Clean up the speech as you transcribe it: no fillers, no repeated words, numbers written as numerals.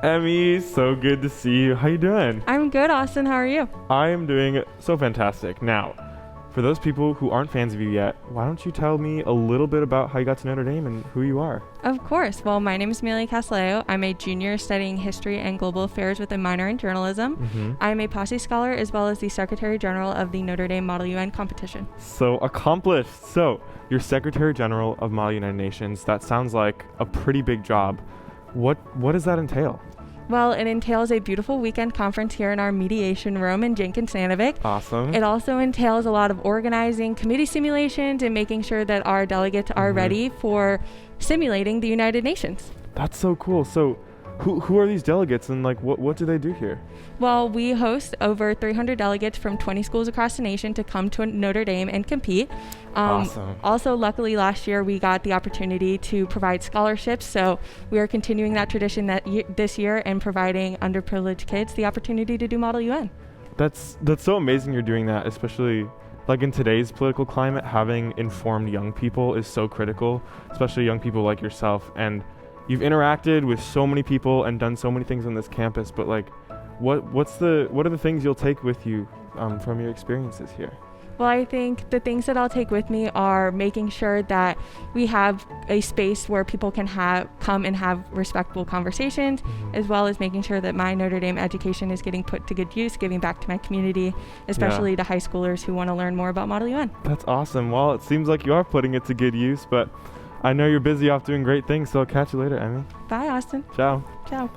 Emmy, so good to see you. How you doing? I'm good, Austin. How are you? I am doing so fantastic. Now, for those people who aren't fans of you yet, why don't you tell me a little bit about how you got to Notre Dame and who you are? Of course. Well, my name is Emilia Castelao. I'm a junior studying history and global affairs with a minor in journalism. I'm a Posse Scholar as well as the Secretary General of the Notre Dame Model UN competition. So accomplished. So, you're Secretary General of Model United Nations. That sounds like a pretty big job. What does that entail? Well, it entails a beautiful weekend conference here in our mediation room in Jenkins-Sandvik. Awesome. It also entails a lot of organizing committee simulations and making sure that our delegates are ready for simulating the United Nations. That's so cool. So who are these delegates and what do they do here? Well, we host over 300 delegates from 20 schools across the nation to come to Notre Dame and compete. Awesome. Also, luckily, last year we got the opportunity to provide scholarships, so we are continuing that tradition this year and providing underprivileged kids the opportunity to do Model UN. That's so amazing you're doing that, especially in today's political climate. Having informed young people is so critical, especially young people like yourself. And you've interacted with so many people and done so many things on this campus, but what are the things you'll take with you from your experiences here? Well, I think the things that I'll take with me are making sure that we have a space where people can come and have respectful conversations, as well as making sure that my Notre Dame education is getting put to good use, giving back to my community, especially to high schoolers who want to learn more about Model UN. That's awesome. Well, it seems like you are putting it to good use, but I know you're busy off doing great things, so I'll catch you later, Emmy. Bye, Austin. Ciao. Ciao.